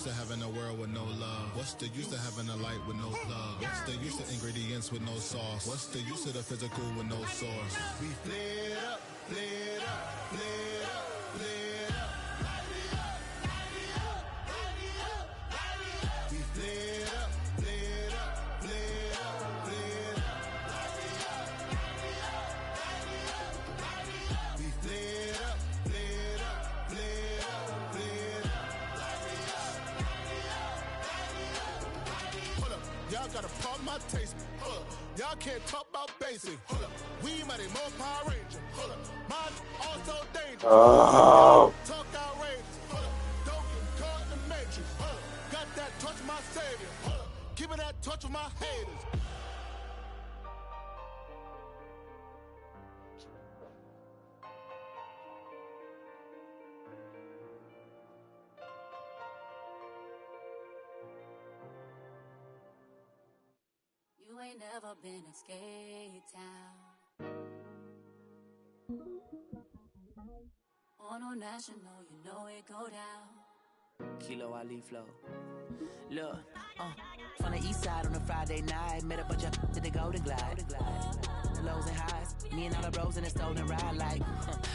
to having a world with no love? What's the use of having a light with no plug? What's the use of ingredients with no sauce? What's the use of the physical with no source? We lit up, lit up, lit up, lit up. We lit up, lit up, lit up, lit up. We lit up, lit up, lit up, lit up. Hold up, y'all gotta pump my taste. Hold up, y'all can't talk about basic. Hold up, we mighty more Power Ranger. Hold up, mine also dangerous. Oh. Talk outrageous. Hold up, don't get caught in the matrix. Hold up, got that touch my savior. Hold up, keeping that touch with my haters. You ain't never been in skate town. On a national, you know it go down. Kilo Ali flow. Look, from the east side on a Friday night, met a bunch of to the Golden Glide. The lows and highs, me and all the bros in a stolen ride like,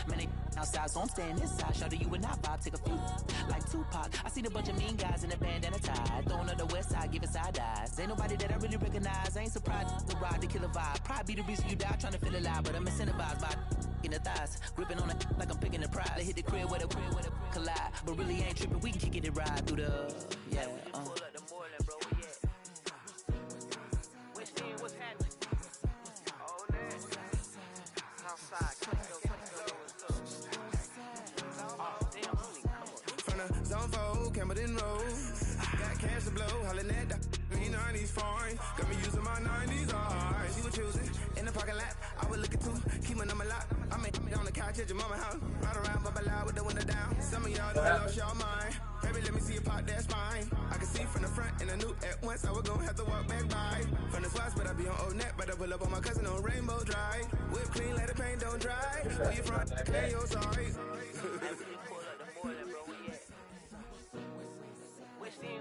man, they outside, so I'm staying inside. Show you and I vibe, take a few, like Tupac. I seen a bunch of mean guys in a bandana tie, throwing up the west side, giving side eyes. Ain't nobody that I really recognize, I ain't surprised to ride the killer vibe. Probably be the reason you die trying to feel alive, but I'm incentivized by in the thighs, gripping on it like I'm picking a prize. Hit the crib where the collide, but really ain't tripping. We can kick it and ride through the yeah. Pull up the Moreland, bro. Where you at? What's happening? Oh, man. Southside, from the zone 4, Camden Road. Got cash to blow, hollering at the 90s foreign. Got me using my 90s, alright. She was choosing in the parking lot. I was looking too, keep my number locked. I made me on the couch at your mama house. Ride around, bubble loud with the window down. Some of y'all done lost y'all mind. Baby, let me see you pop that spine. I can see from the front and I knew at once I was gonna have to walk back by. From the spots, but I be on Old Net. But I pull up on my cousin on Rainbow Drive. Whip clean, let the paint don't dry. Where you from? Clean your sorry.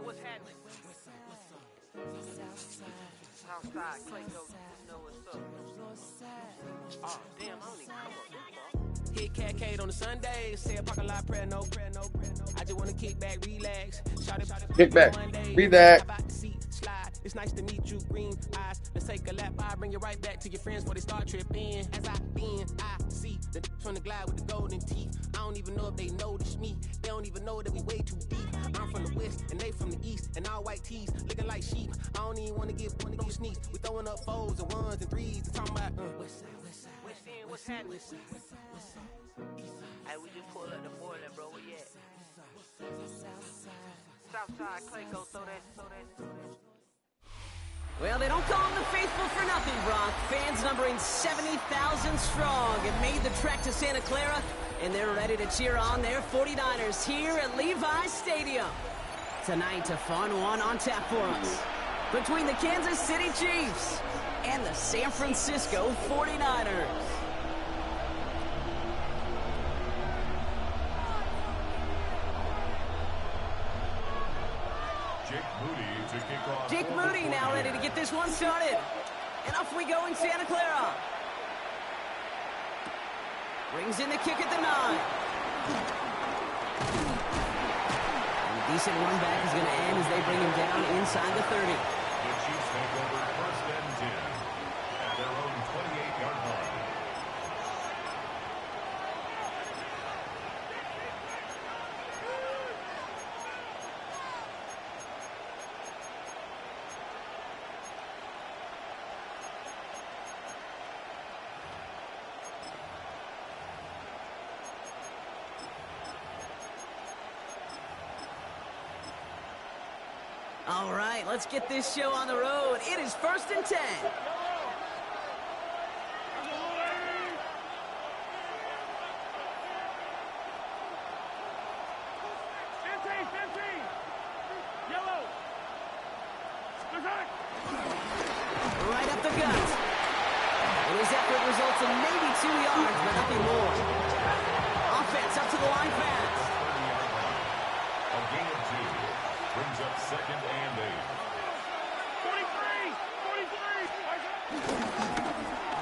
What's happening? Southside, Clayco, you know what's up. Oh, damn, I don't even come up. Hit Catcade on the Sundays, say a parking lot prayer, no. I just wanna kick back, relax. Kick back, relax. It's nice to meet you, green eyes. Let's take a lap, I bring you right back to your friends before they start tripping. As I see the from the glide with the golden teeth. I don't even know if they notice me. They don't even know that we way too deep. I'm from the west and they from the east, and all white tees looking like sheep. I don't even wanna give sneaks. We throwing up fours and ones and threes and talking about what's happening? Hey, we just pull up the Moreland, bro. Where you at? Southside, Clayco, throw that. Well, they don't call them the faithful for nothing, Brock. Fans numbering 70,000 strong have made the trek to Santa Clara, and they're ready to cheer on their 49ers here at Levi's Stadium. Tonight, a fun one on tap for us between the Kansas City Chiefs and the San Francisco 49ers. Jake Moody now ready to get this one started. And off we go in Santa Clara. Brings in the kick at the 9. And a decent run back is going to end as they bring him down inside the 30. The Chiefs take over 1st and 10 at their own 28-yard line. All right, let's get this show on the road. It is 1st and 10. Right up the gut. And his effort results in maybe 2 yards, but nothing more. Offense up to the line fast. A gain of 2. second and 8.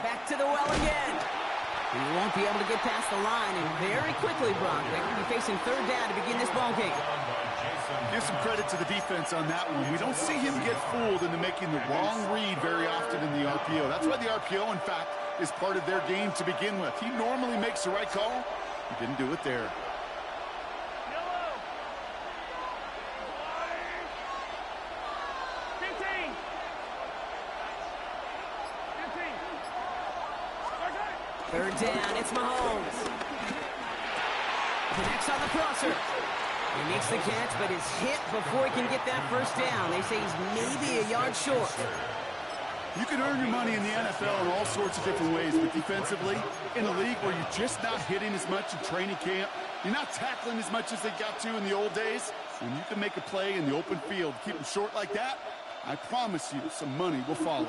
Back to the well again. He won't be able to get past the line, and very quickly, Brock, they will be facing third down to begin this ball game. Give some credit to the defense on that one. We don't see him get fooled into making the wrong read very often in the RPO. That's why the RPO, in fact, is part of their game to begin with. He normally makes the right call. He didn't do it there. Third down, it's Mahomes. Connects on the crosser. He makes the catch, but is hit before he can get that first down. They say he's maybe a yard short. You can earn your money in the NFL in all sorts of different ways, but defensively, in a league where you're just not hitting as much in training camp, you're not tackling as much as they got to in the old days, when you can make a play in the open field, keep them short like that, I promise you some money will follow.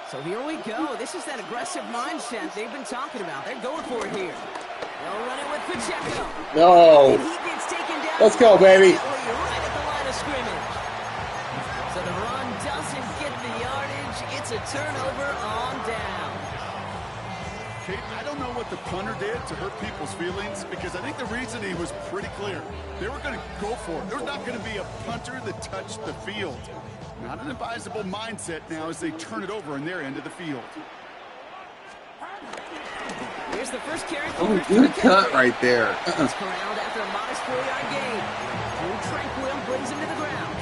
So here we go. This is that aggressive mindset they've been talking about. They're going for it here. They'll run it with Pacheco. No. And he gets taken down. Let's go, baby. Right at the line of scrimmage. So the run doesn't get the yardage. It's a turnover on down. Kate, I don't know what the punter did to hurt people's feelings, because I think the reasoning was pretty clear. They were going to go for it. There's not going to be a punter that touched the field. Not an advisable mindset now as they turn it over in their end of the field. Here's the first carry. Oh, good cut right there. He's corralled after a modest 4-yard gain. Drew Tranquil brings him to the ground.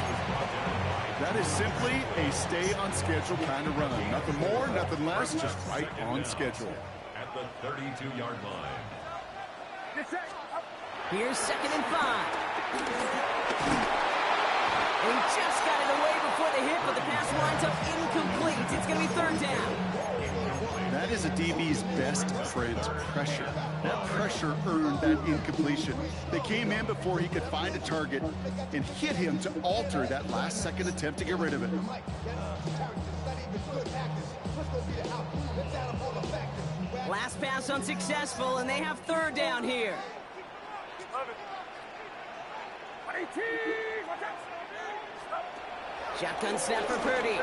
That is simply a stay on schedule kind of run. Nothing more, nothing less, just right on schedule. At the 32-yard line. Here's 2nd and 5. He just got it away before the hit, but the pass winds up incomplete. It's going to be third down. That is a DB's best friend, pressure. That pressure earned that incompletion. They came in before he could find a target and hit him to alter that last-second attempt to get rid of it. Last pass unsuccessful, and they have third down here. Shotgun snap for Purdy.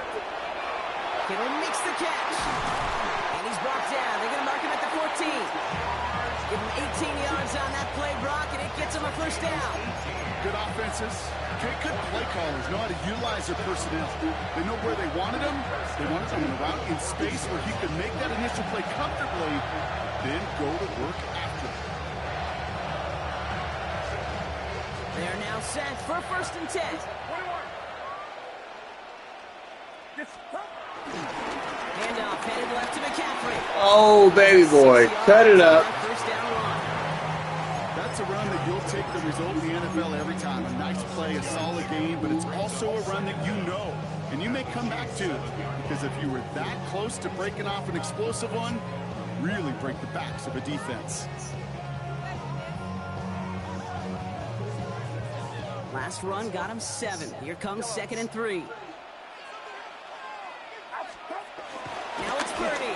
Kittle makes the catch. And he's brought down. They're going to mark him at the 14. Give him 18 yards on that play, Brock, and it gets him a first down. Good offenses. Good play callers know how to utilize their personnel. They know where they wanted them. They wanted them in a route in space where he could make that initial play comfortably, then go to work after. They are now set for 1st and 10. Handoff headed left to McCaffrey. Oh, baby boy. Cut it up. First down run. That's a run that you'll take the result in the NFL every time. A nice play, a solid game, but it's also a run that you know, and you may come back to, because if you were that close to breaking off an explosive one, you really break the backs of a defense. Last run got him 7. Here comes 2nd and 3. Now it's Purdy.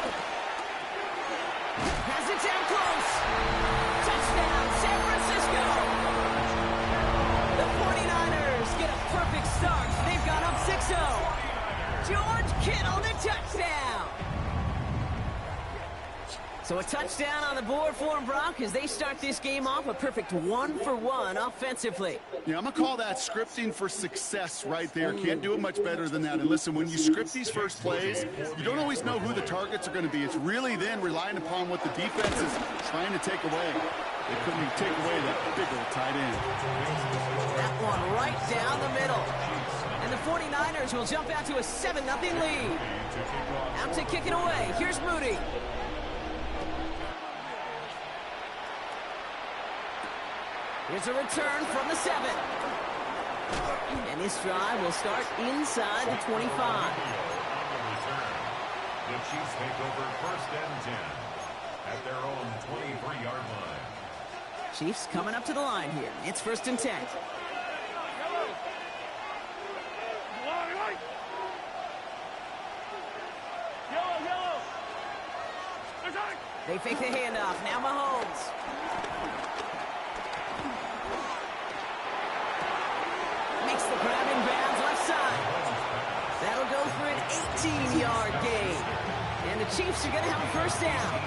Has it down close. Touchdown, San Francisco. The 49ers get a perfect start. They've gone up 6-0. George Kittle, the touchdown. So a touchdown on the board for them, Brock, as they start this game off a perfect 1-for-1 offensively. Yeah, I'm going to call that scripting for success right there. Can't do it much better than that. And listen, when you script these first plays, you don't always know who the targets are going to be. It's really then relying upon what the defense is trying to take away. They couldn't take away that big old tight end. That one right down the middle. And the 49ers will jump out to a 7-0 lead. Out to kick it away. Here's Moody. Here's a return from the 7. And this drive will start inside the 25. The Chiefs take over 1st and 10 at their own 23-yard line. Chiefs coming up to the line here. It's 1st and 10. They fake the handoff. Now Mahomes. Makes the grab and bounce Chiefs are going to have a first down.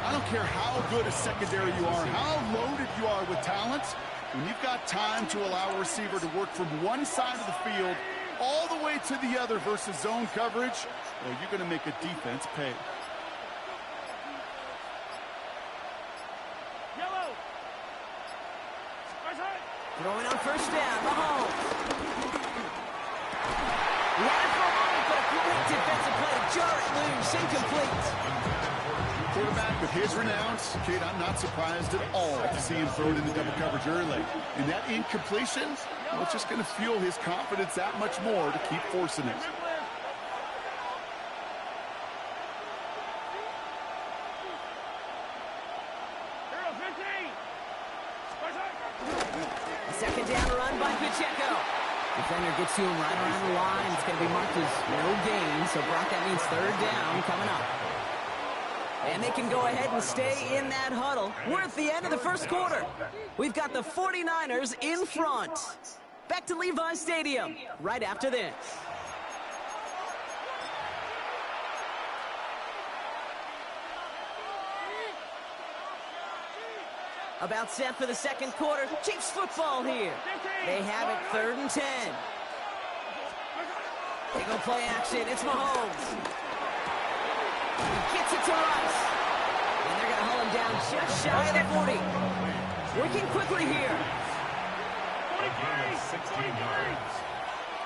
I don't care how good a secondary you are, how loaded you are with talent. When you've got time to allow a receiver to work from one side of the field all the way to the other versus zone coverage, well, you're going to make a defense pay. Throwing on first down, Mahomes. He had it for a moment, but a great defensive play. Jar it loose, incomplete. Quarterback with his renounce, kid, I'm not surprised at all to see him throw it into double coverage early. And that incompletion, well, it's just going to fuel his confidence that much more to keep forcing it. Second down run by Pacheco. Defender gets to him right around the line. It's going to be marked as no gain. So, Brock, that means third down coming up. And they can go ahead and stay in that huddle. We're at the end of the first quarter. We've got the 49ers in front. Back to Levi Stadium right after this. About set for the second quarter. Chiefs football here. They have it 3rd and 10. They go play action. It's Mahomes. He gets it to Rice. And they're going to hull him down just shy of the 40. Working quickly here. A gain of 16 yards.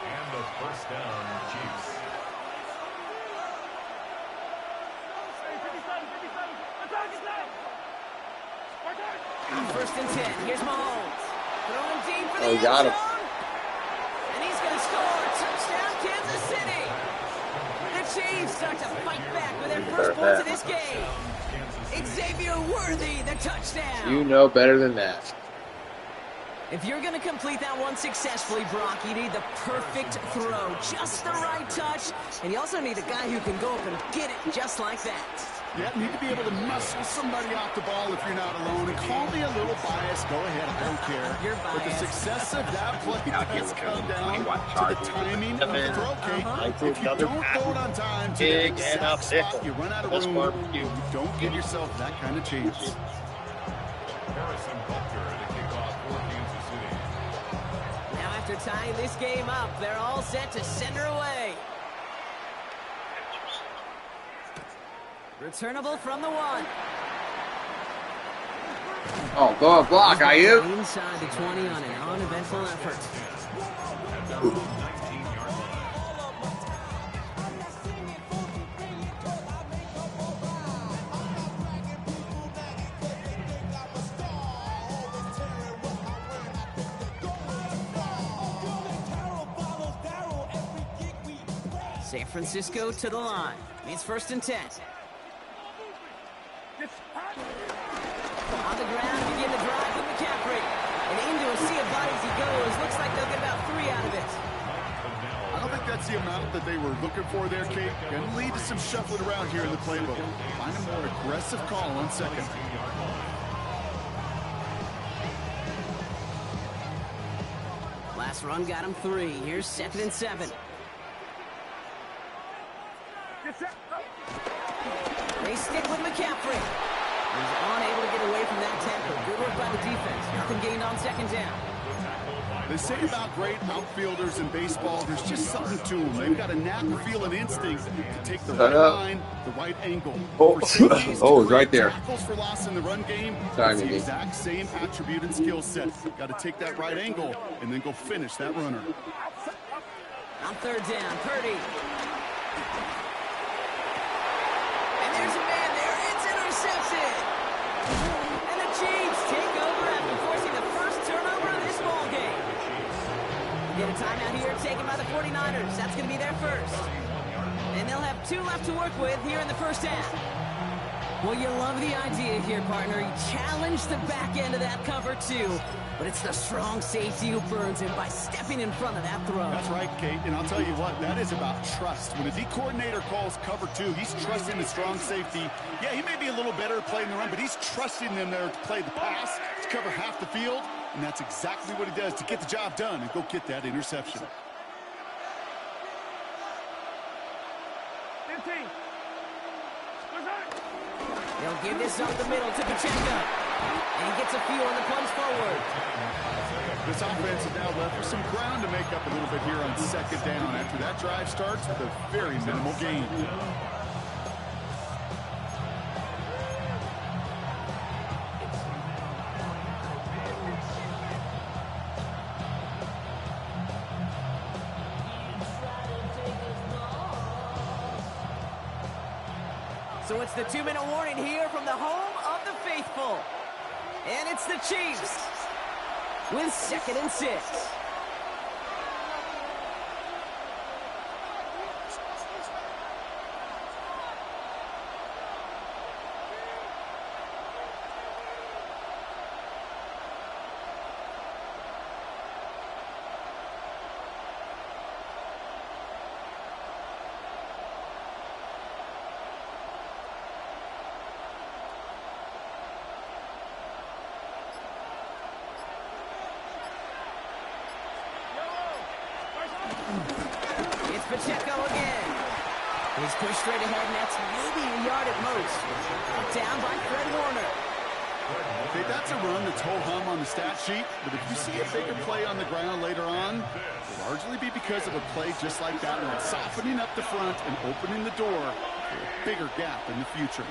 And the first down, Chiefs. First and 10. Here's Mahomes. Throwing deep for the end got him. zone. And he's going to score. Touchdown, Kansas City. The Chiefs start to fight back with their first points of this game. Xavier Worthy, the touchdown. You know better than that. If you're going to complete that one successfully, Brock, you need the perfect throw. Just the right touch. And you also need a guy who can go up and get it just like that. Yeah, need to be able to muscle somebody off the ball if you're not alone. And call me a little biased. Go ahead, I don't care. You're But the biased. success of that play has come down to the timing of the throw, Kate. If you don't throw it on time to the exact spot, you run out of room. You don't give yourself that kind of chance. Harrison Butker to kick off for Kansas City. Now after tying this game up, they're all set to send her away. Returnable from the 1. Oh, go on, block, Ayuk. Inside the 20 on an uneventful effort. At their own 19-yard line. San Francisco to the line. It's 1st and 10. On the ground, begin the drive with McCaffrey. And into a sea of bodies he goes. Looks like they'll get about 3 out of it. I don't think that's the amount that they were looking for there, Kate. Going to lead to some shuffling around here in the playbook. Find a more aggressive call on second. Last run got him 3. Here's 2nd and 7. They stick with McCaffrey. He's unable to get away from that tackle. Good work by the defense. Nothing gained on 2nd down. They say about great outfielders in baseball, there's just something to them. They've got a knack, feel, and instinct to take the right line, the right angle. Oh, For safeties to oh, it's create right there. tackles for loss in the run game, Sorry, it's the Mickey. exact same attribute and skill set. Got to take that right angle and then go finish that runner. On 3rd down, Purdy. And there's a man there. It's intercepted. And the Chiefs take over after forcing the first turnover of this ball game. Get a timeout here taken by the 49ers. That's going to be their first. And they'll have 2 left to work with here in the first half. Well, you love the idea here, partner. He challenged the back end of that cover, too. But it's the strong safety who burns him by stepping in front of that throw. That's right, Kate. And I'll tell you what, that is about trust. When a D coordinator calls cover 2, he's trusting the strong safety. Yeah, he may be a little better at playing the run, but he's trusting them there to play the pass, to cover half the field. And that's exactly what he does to get the job done and go get that interception. They'll give this up the middle to Pacheco. And he gets a few on the punch forward. This offense is now left with some ground to make up a little bit here on second down after that drive starts with a very minimal gain. So it's the 2-minute warning here from the home of the faithful. And it's the Chiefs with 2nd and 6. Pacheco again. He's pushed straight ahead, and that's maybe a yard at most. Down by Fred Warner. Okay, that's a run that's ho-hum on the stat sheet, but if you see a bigger play on the ground later on, it'll largely be because of a play just like that one, softening up the front and opening the door for a bigger gap in the future.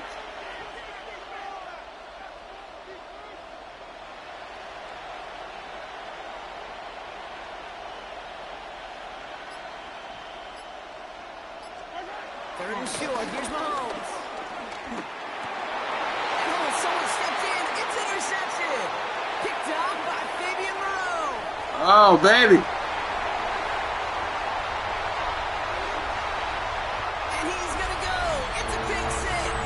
Third and short. Here's Mahomes. Oh, someone stepped in. It's intercepted. Picked off by Fabian Moreau. Oh, baby. And he's going to go. It's a pick six.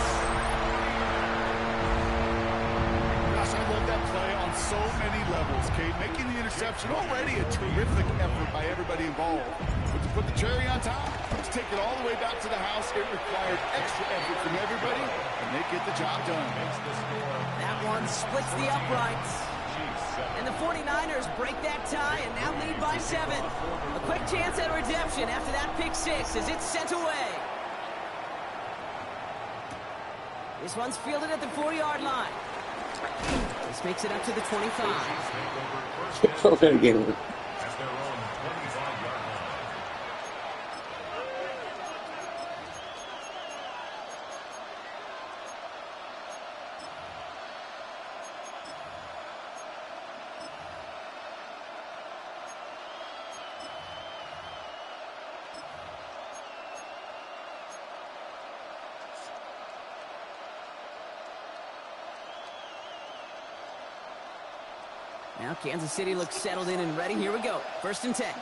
Gosh, I love that play on so many levels, Kate. Making the interception already a terrific effort by everybody involved. But to put the cherry on top, to take it all the way back to the house, it required extra effort from everybody, and they get the job done. That one splits the uprights. And the 49ers break that tie and now lead by 7. A quick chance at redemption after that pick six as it's sent away. This one's fielded at the 4-yard line. This makes it up to the 25. Okay, again. Now Kansas City looks settled in and ready. Here we go. 1st and 10.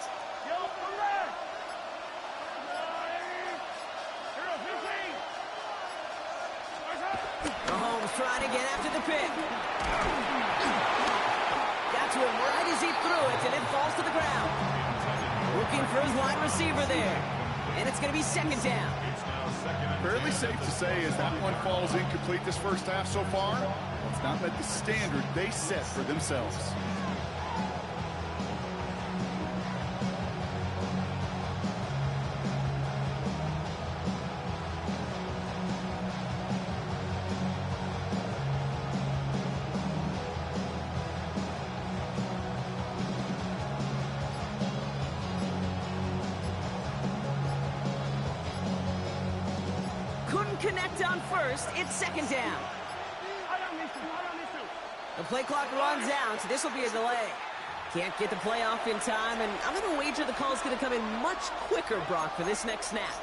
Mahomes trying to get after the pick. Got to him right as he threw it, and it falls to the ground. Looking for his wide receiver there. And it's going to be 2nd down. Fairly safe to say as that one falls incomplete this first half so far, it's not met the standard they set for themselves. Couldn't connect on first. It's 2nd down. The play clock runs out, so this will be a delay. Can't get the play off in time, and I'm going to wager the call's going to come in much quicker, Brock, for this next snap.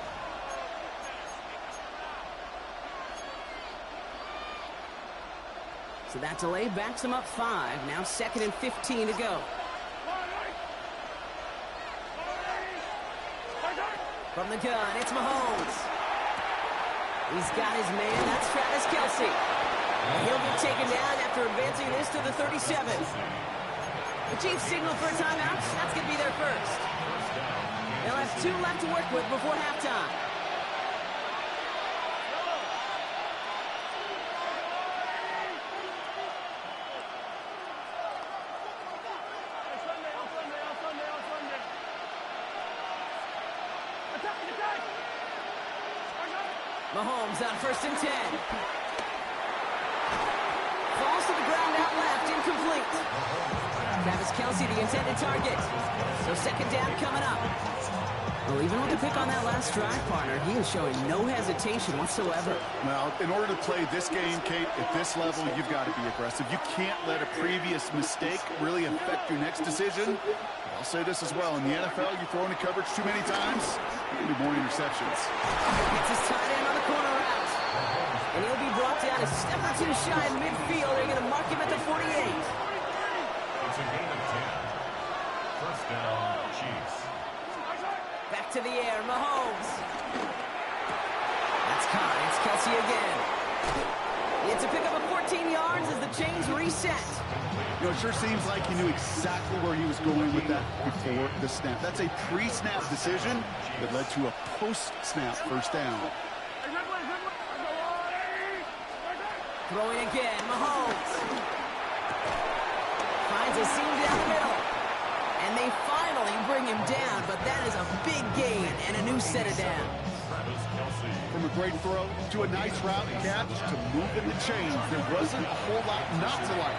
So that delay backs them up 5. Now 2nd and 15 to go. From the gun, it's Mahomes. He's got his man. That's Travis Kelce. He'll be taken down after advancing this to the 37. The Chiefs signal for a timeout. That's going to be their first. They'll have 2 left to work with before halftime. Mahomes on 1st and 10. Falls to the ground out left, incomplete. Travis Kelce, the intended target. So 2nd down coming up. Well, even with the pick on that last drive, partner, he is showing no hesitation whatsoever. Well, in order to play this game, Kate, at this level, you've got to be aggressive. You can't let a previous mistake really affect your next decision. I'll say this as well. In the NFL, you throw into coverage too many times, you're going to be more interceptions. Gets his tight end on the corner route. And he'll be brought down a step or two shy in midfield. They're going to mark him at the 48. It's a gain of 10. First down, Chiefs. Back to the air, Mahomes. That's caught. It's Kelce again. It's a pickup of 14 yards as the chains reset. You know, it sure seems like he knew exactly where he was going with that before the snap. That's a pre-snap decision that led to a post-snap first down. Throwing again, Mahomes. Finds a seam down the middle. And they finally bring him down, but that is a big gain and a new set of downs. From a great throw to a nice route catch to moving the chains, there wasn't a whole lot not to like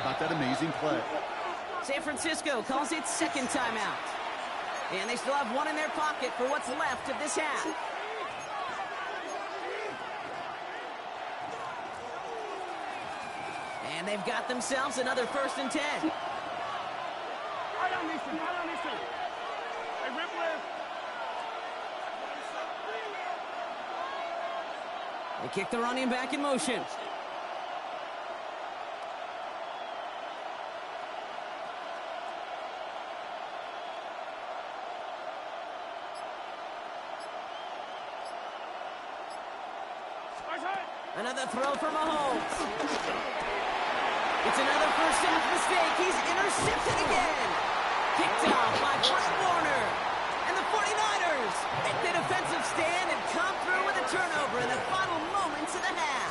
about that amazing play. San Francisco calls it 2nd timeout. And they still have one in their pocket for what's left of this half. And they've got themselves another 1st and 10. They kick the running back in motion. Another throw for Mahomes. It's another first half mistake. He's intercepted again. Kicked off by Fred Warner. And the 49ers make the defensive stand and come through with a turnover in the final moments of the half.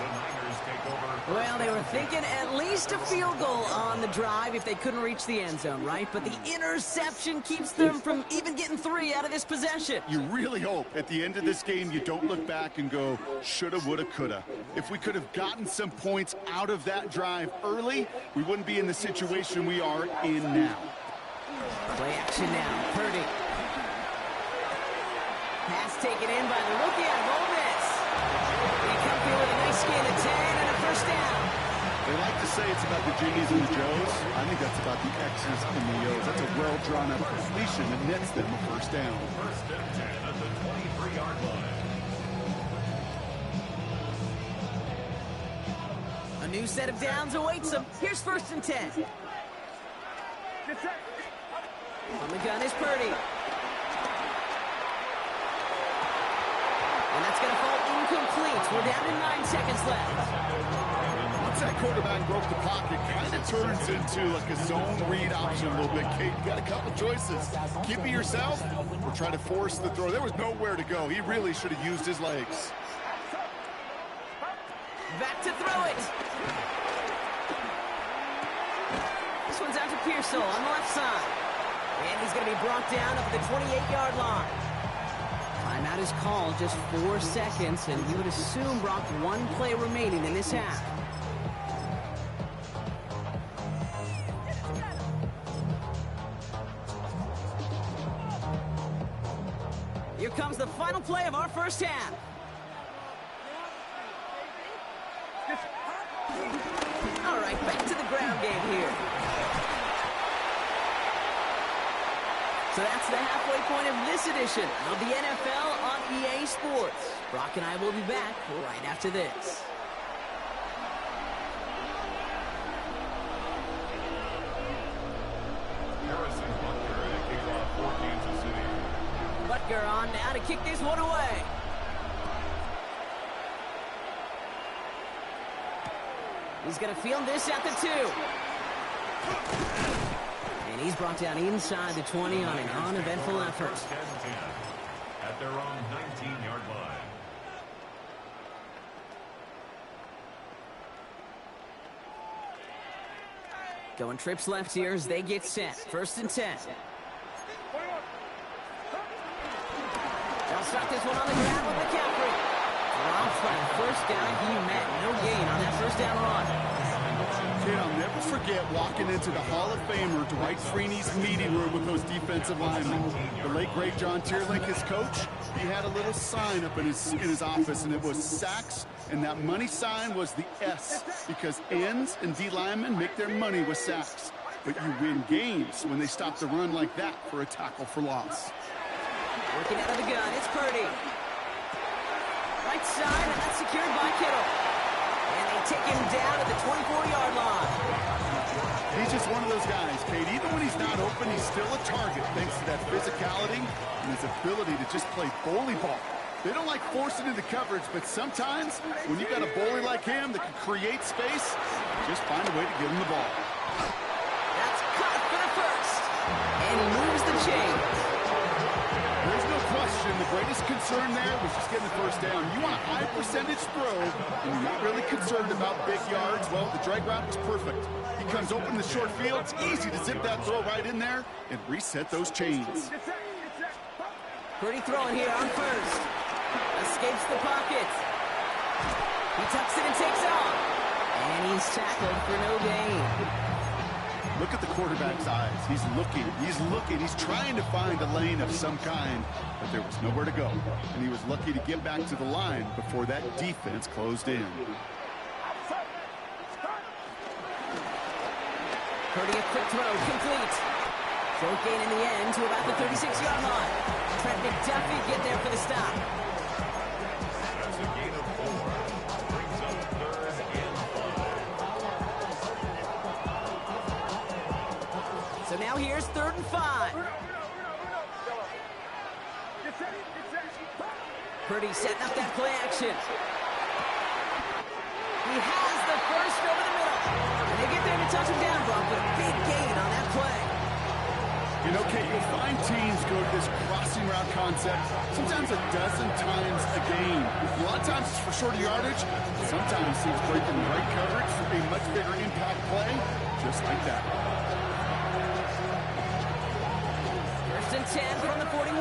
Well, they were thinking at least a field goal on the drive if they couldn't reach the end zone, right? But the interception keeps them from even getting 3 out of this possession. You really hope at the end of this game you don't look back and go, shoulda, woulda, coulda. If we could have gotten some points out of that drive early, we wouldn't be in the situation we are in now. Play action now. Purdy. Pass taken in by the rookie out of Ole Miss. They come through with a nice gain of 10 and a first down. They like to say it's about the Jimmies and the Joes. I think that's about the X's and the O's. That's a well-drawn-up completion that nets them a first down. First and 10 at the 23-yard line. A new set of downs awaits them. Here's 1st and 10. On the gun is Purdy. And that's going to fall incomplete. We're down to 9 seconds left. Once that quarterback broke the pocket, kind of turns into like a zone read option a little bit. Kate, you got a couple choices. Keep it yourself or try to force the throw. There was nowhere to go. He really should have used his legs. Back to throw it. This one's out to Pearsall on the left side. And he's going to be brought down up at the 28-yard line. Timeout is called, just 4 seconds, and you would assume Brock 1 play remaining in this half. Here comes the final play of our first half. All right, back to the ground game here. So that's the halfway point of this edition of the NFL on EA Sports. Brock and I will be back right after this. Harrison Butker to kick off for Kansas City. Butker on now to kick this one away. He's going to field this at the 2. And he's brought down inside the 20 on an uneventful effort. First and 10 at their own 19-yard line. Going trips left here as they get set. 1st and 10. They'll start this one on the ground with McCaffrey. Drops on first down. He met no gain on that first down run. Kid, I'll never forget walking into the Hall of Famer Dwight Freeney's meeting room with those defensive linemen. The late, great John Tierlink, his coach, he had a little sign up in his office, and it was sacks, and that money sign was the S, because ends and D linemen make their money with sacks. But you win games when they stop the run like that for a tackle for loss. Working out of the gun, it's Purdy. Right side, and that's secured by Kittle. And they take him down at the 24-yard line. He's just one of those guys, Kate. Even when he's not open, he's still a target thanks to that physicality and his ability to just play bully ball. They don't like forcing into coverage, but sometimes when you got a bully like him that can create space, just find a way to give him the ball. That's caught for the first. And he moves the chain. There's no question the greatest concern there was just getting the first down. You want a high percentage throw, and you're not really concerned about big yards. Well, the drag route was perfect. He comes open the short field. It's easy to zip that throw right in there and reset those chains. Purdy throwing here on first. Escapes the pocket. He tucks it and takes off. And he's tackled for no gain. Look at the quarterback's eyes. He's looking. He's trying to find a lane of some kind, but there was nowhere to go. And he was lucky to get back to the line before that defense closed in. Purdy, a quick throw, complete. Short gain in the end to about the 36-yard line. Trent McDuffie get there for the stop. That's a gain of 4. Brings up 3rd and 5. So now here's 3rd and 5. Purdy setting up that play action. He has the first over the middle. And they get there to touch him down, Brock, but a big gain on that play. You know, Kate, you'll find teams go to this crossing route concept sometimes a dozen times a game. A lot of times it's for shorter yardage. Sometimes teams break in the right coverage for a much bigger impact play, just like that. 1st and 10 from the 41.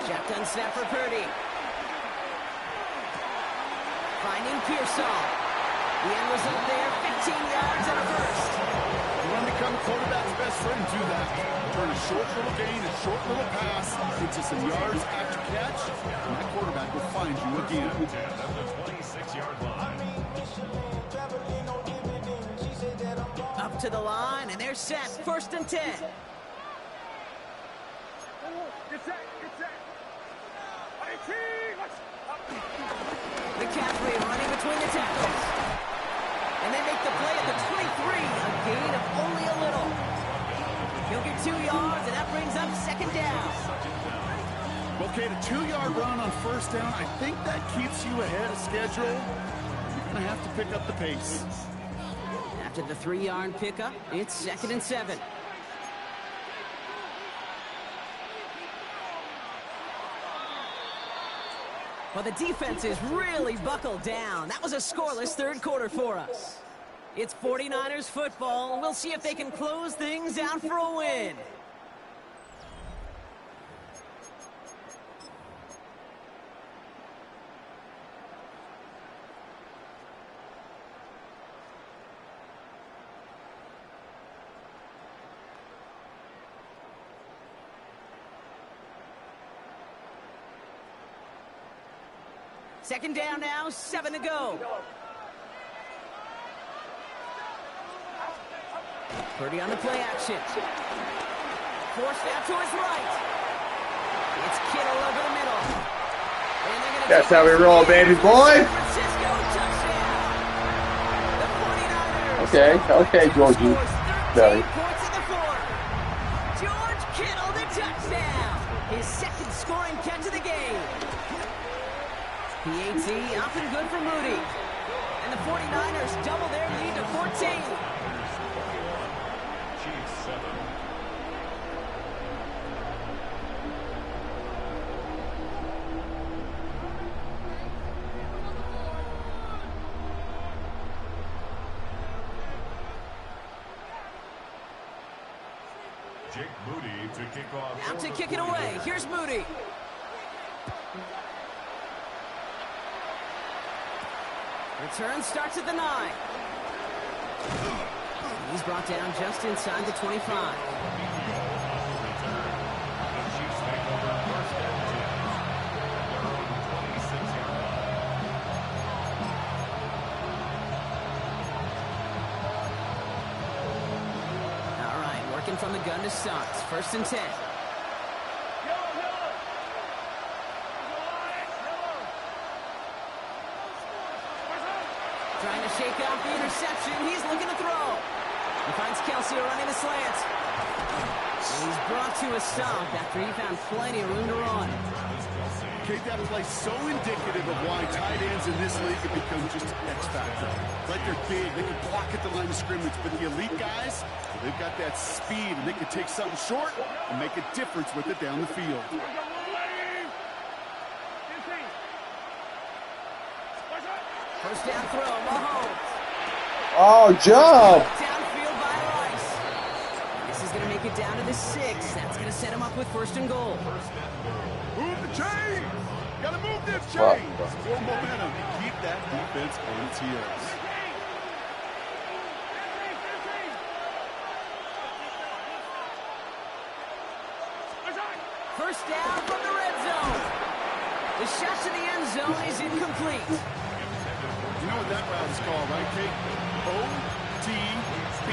Shotgun snap for Purdy. Finding Pearsall. The end result there, 15 yards and a first. You want to become a quarterback's best friend, do that. Turn a short little gain, a short little pass into some yards after catch, and that quarterback will find you again. And at the 26-yard line. Up to the line, and they're set. 1st and 10. McCaffrey running between the tackles. And they make the play at the 23, a gain of only a little. He'll get 2 yards, and that brings up 2nd down. Okay, the 2-yard run on 1st down, I think that keeps you ahead of schedule. You're going to have to pick up the pace. After the 3-yard pickup, it's 2nd and 7. Well, the defense is really buckled down. That was a scoreless 3rd quarter for us. It's 49ers football. We'll see if they can close things out for a win. Second down now, 7 to go. Purdy on the play action. Forced out to his right. It's Kittle over the middle. And they're gonna That's how we roll, baby boy. San Francisco touchdown. The 49ers. Okay, Georgie. Belly. Points in the 4th. George Kittle, the touchdown. His 2nd scoring catch of the game. PAT up and good for Moody. And the 49ers double their lead to 14. Chiefs 7. Jake Moody to kick off. Out to kick it away. Here's Moody. Return starts at the 9. He's brought down just inside the 25. All right, working from the gun to start. 1st and 10. Trying to shake off the interception. He's looking to throw. He finds Kelsey running the slants. And he's brought to a stop after he found plenty of room to run. Okay, that play so indicative of why tight ends in this league have become just an X factor. Like they're big, they can block at the line of scrimmage, but the elite guys, they've got that speed, and they can take something short and make a difference with it down the field. First down throw, Mahomes. Oh, jump! Downfield by Rice. This is going to make it down to the 6. That's going to set him up with 1st and goal. Move the chains! Gotta move this chains! More momentum. Keep that defense on its heels. First down from the red zone. The shot to the end zone is incomplete. You know what that route is called, right, Kate? OTB.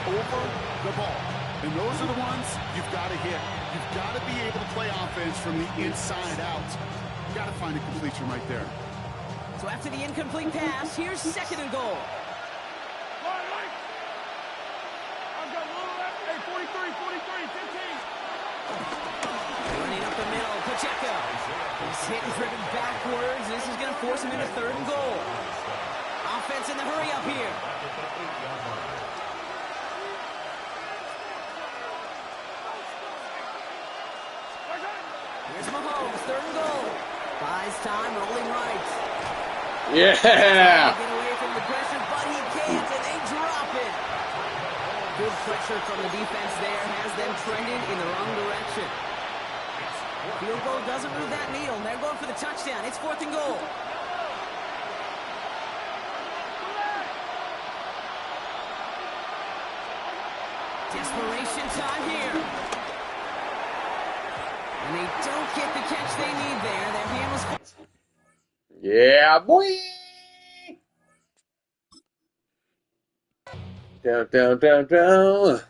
Over the ball. And those are the ones you've got to hit. You've got to be able to play offense from the inside out. You've got to find a completion right there. So after the incomplete pass, here's 2nd and goal. Running up the middle, Pacheco. He's hit and driven backwards. This is going to force him into 3rd and goal. Offense in the hurry up here. Here's Mahomes, 3rd and goal. Buys time, rolling right. Yeah! Get away from the pressure, but he can't, and they drop it. Good pressure from the defense there has them trending in the wrong direction. Field goal doesn't move that needle, and they're going for the touchdown. It's 4th and goal. Desperation time here. And they don't get the catch they need there. Their hand was... Yeah, boy! Down, down, down, down.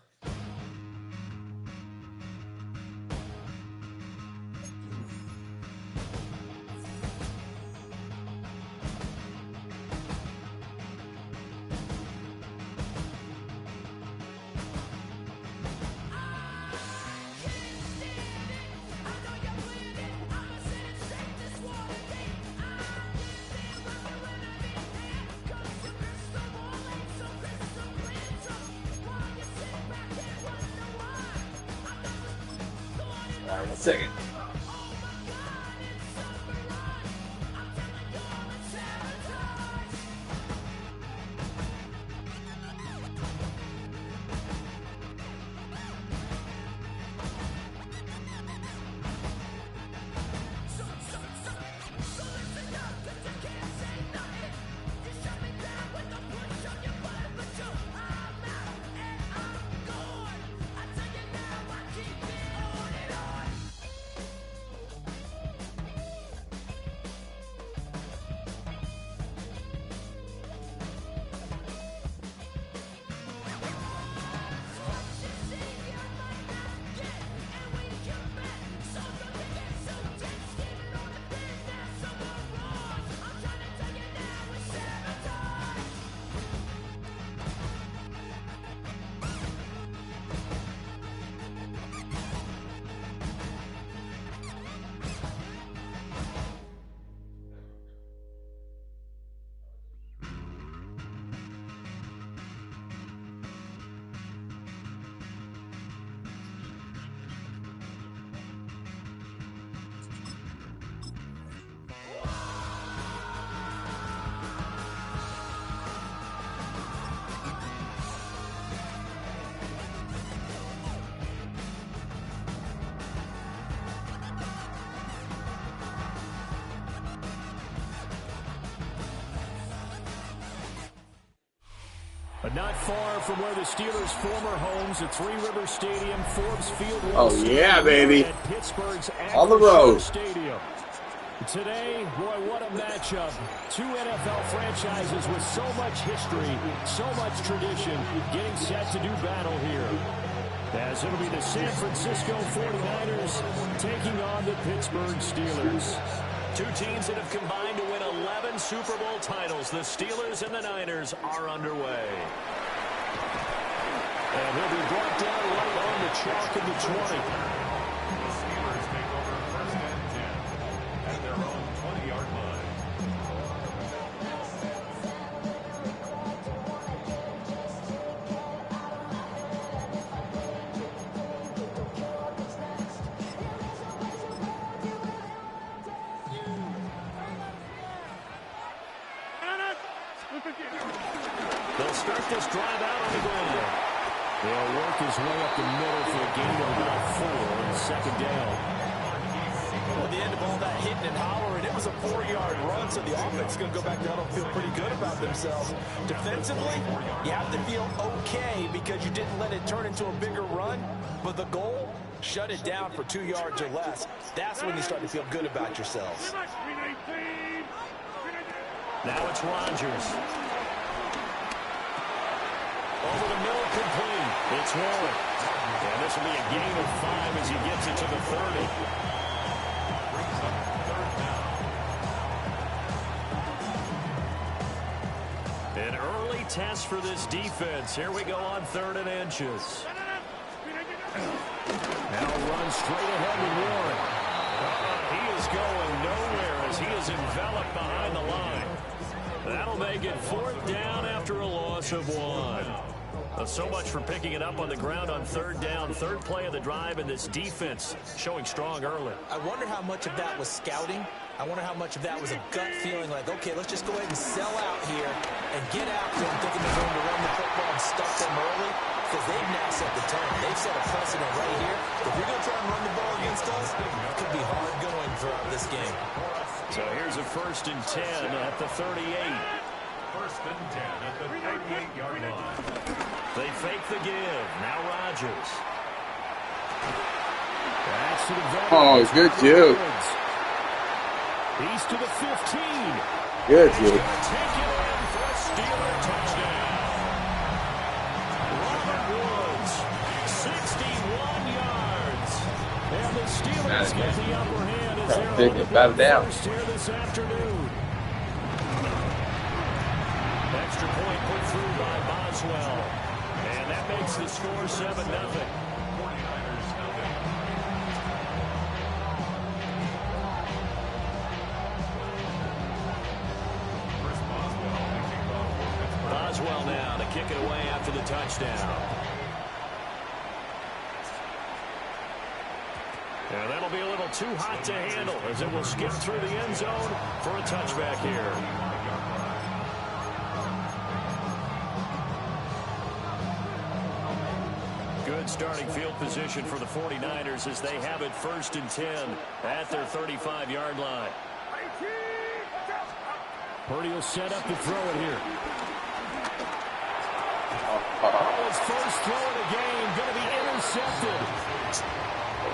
All right, 1 second. Not far from where the Steelers' former homes at Three Rivers Stadium, Forbes Field. Oh yeah, baby! At Pittsburgh's On the road. Stadium. Today, boy, what a matchup. Two NFL franchises with so much history, so much tradition, getting set to do battle here. As it'll be the San Francisco 49ers taking on the Pittsburgh Steelers. Two teams that have combined to win 11 Super Bowl titles. The Steelers and the Niners are underway. And he'll be brought down right on the chalk of the 20. The Steelers take over first and 10 at their own 20-yard line. They'll start this drive out on the ground. They'll work his way up the middle for a gain of about 4 on second down. Well, at the end of all that hitting and hollering, it was a 4-yard run, so the offense is going to go back down and feel pretty good about themselves. Defensively, you have to feel okay because you didn't let it turn into a bigger run, but the goal, shut it down for 2 yards or less. That's when you start to feel good about yourselves. Now it's Rodgers. Over the middle, complete. It's Warren. And this will be a gain of 5 as he gets it to the 30. Brings up third down. An early test for this defense. Here we go on 3rd and inches. Now run straight ahead with Warren. He is going nowhere as he is enveloped behind the line. That'll make it 4th down after a loss of 1. So much for picking it up on the ground on 3rd down. 3rd play of the drive, and this defense showing strong early. I wonder how much of that was scouting. I wonder how much of that was a gut feeling like, okay, let's just go ahead and sell out here and get out there and thinking they're going to run the football and stuff them early, because they've now set the tone. They've set a precedent right here. If you're going to try and run the ball against us, it could be hard going throughout this game. So here's a 1st and 10 at the 38. 1st and 10 at the 38-yard line. They fake the give. Now Rodgers. That's to the veteran. Oh, good too. He's to the 15. Good He's too. going to take it in for a Steeler touchdown. Robert Woods, 61 yards. And the Steelers get the upper hand as they're on the first here this afternoon. Extra point put through by Boswell. And that makes the score 7-0. 49ers nothing. Chris Boswell to kick off for Pittsburgh. Boswell now to kick it away after the touchdown. And that'll be a little too hot to handle as it will skip through the end zone for a touchback here. Good starting field position for the 49ers as they have it 1st and 10 at their 35-yard line. Purdy will set up to throw it here. His first throw of the game going to be intercepted.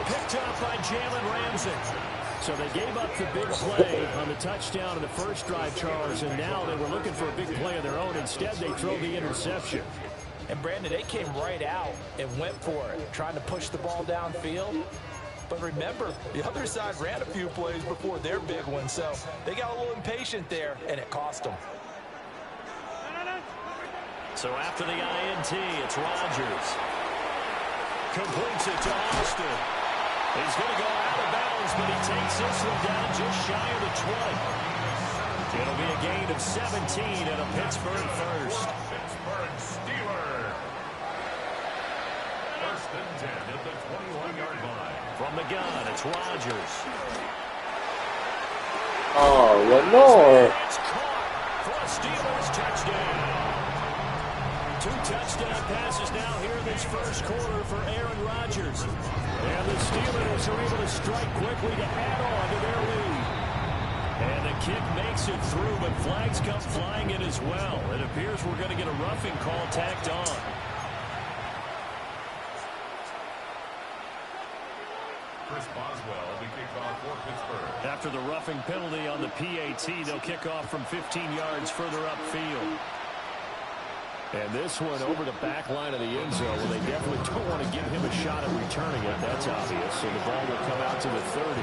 Picked up by Jalen Ramsey. So they gave up the big play on the touchdown in the first drive, Charles, and now they were looking for a big play of their own. Instead, they throw the interception. And Brandon, they came right out and went for it, trying to push the ball downfield. But remember, the other side ran a few plays before their big one, so they got a little impatient there, and it cost them. So after the INT, it's Rodgers. Completes it to Austin. He's going to go out of bounds, but he takes this one down just shy of the 20. It'll be a gain of 17 and a Pittsburgh first. Pittsburgh Steelers. 1st and 10 at the 21-yard line. From the gun, it's Rodgers. Oh, Lenore. It's caught for a Steelers touchdown. 2 touchdown passes now here in this first quarter for Aaron Rodgers. And the Steelers are able to strike quickly to add on to their lead. And the kick makes it through, but flags come flying in as well. It appears we're going to get a roughing call tacked on. Chris Boswell will be kicked off for Pittsburgh. After the roughing penalty on the PAT, they'll kick off from 15 yards further upfield. And this one over the back line of the end zone, where they definitely don't want to give him a shot at returning it. That's obvious. So the ball will come out to the 30.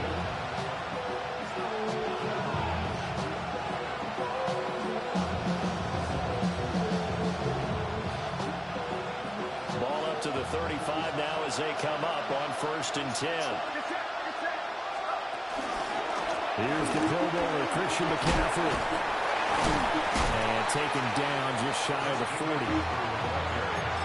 Ball up to the 35 now as they come up on 1st and 10. Here's the Pro Bowler, Christian McCaffrey. And taken down just shy of the 40.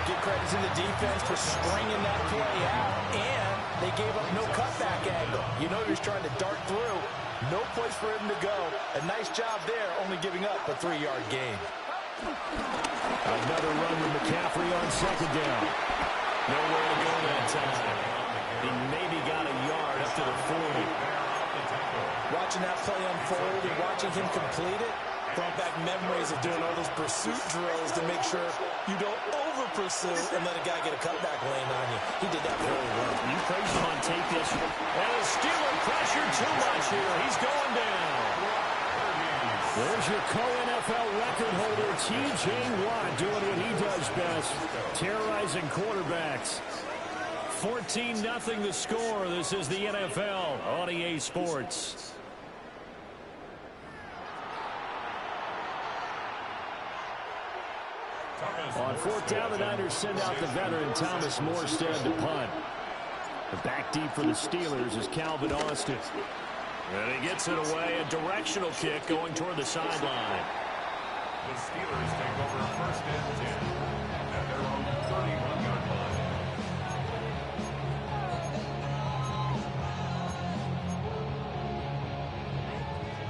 Give credit to the defense for stringing that play out, and they gave up no cutback angle. You know he was trying to dart through. No place for him to go. A nice job there, only giving up a 3-yard gain. Another run with McCaffrey on 2nd down. Nowhere to go that time. He maybe got a yard up to the 40. Watching that play unfold and watching him complete it brought back memories of doing all those pursuit drills to make sure you don't over-pursue and let a guy get a cutback lane on you. He did that very well. You praise him on tape this. And a Steeler pressure too much here. He's going down. There's your co-NFL record holder, T.J. Watt, doing what he does best, terrorizing quarterbacks. 14-0 the score. This is the NFL on EA Sports. On 4th down, the Niners send out the veteran Thomas Morstead to punt. The back deep for the Steelers is Calvin Austin. And he gets it away, a directional kick going toward the sideline. The Steelers take over 1st and 10 at their own 31-yard line.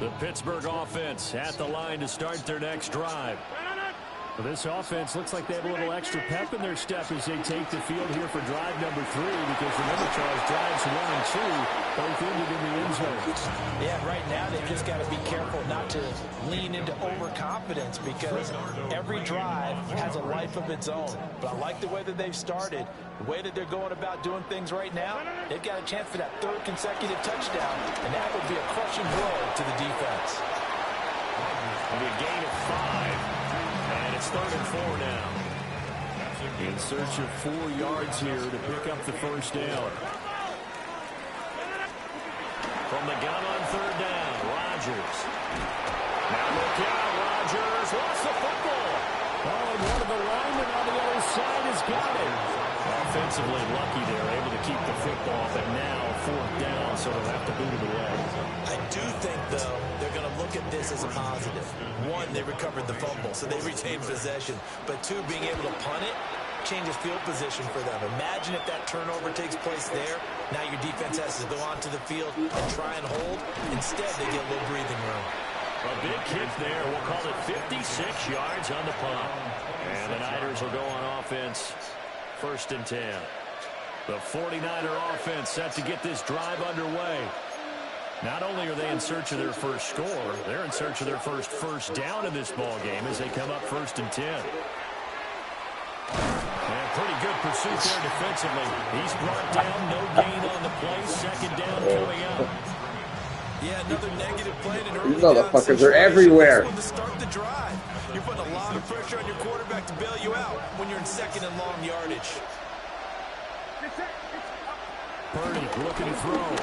The Pittsburgh offense at the line to start their next drive. Well, this offense looks like they have a little extra pep in their step as they take the field here for drive number 3, because remember, Charles, drives 1 and 2 both ended in the end zone. Yeah, right now they've just got to be careful not to lean into overconfidence, because every drive has a life of its own. But I like the way that they've started, the way that they're going about doing things right now. They've got a chance for that 3rd consecutive touchdown, and that would be a crushing blow to the defense. It'll be a gain of 5. It's 3rd and 4 now. In search of 4 yards here to pick up the 1st down. From the gun on 3rd down, Rodgers. Now look out, Rodgers lost the football. Oh, and one of the linemen on the other side has got it. Offensively lucky they're able to keep the football, but now 4th down, so they'll have to boot it away. I do think, though, they're going to look at this as a positive. 1, they recovered the fumble, so they retained possession. But 2, being able to punt it changes field position for them. Imagine if that turnover takes place there. Now your defense has to go onto the field and try and hold. Instead, they get a little breathing room. A big kick there. We'll call it 56 yards on the punt. And the Niners will go on offense. 1st and 10. The 49er offense set to get this drive underway. Not only are they in search of their first score, they're in search of their first down in this ball game as they come up 1st and 10. And pretty good pursuit there defensively. He's brought down, no gain on the play. 2nd down coming up. Yeah, another negative play in an early These motherfuckers are everywhere. To start the drive. You're putting a lot of pressure on your quarterback to bail you out when you're in 2nd and long yardage. Purdy looking to throw.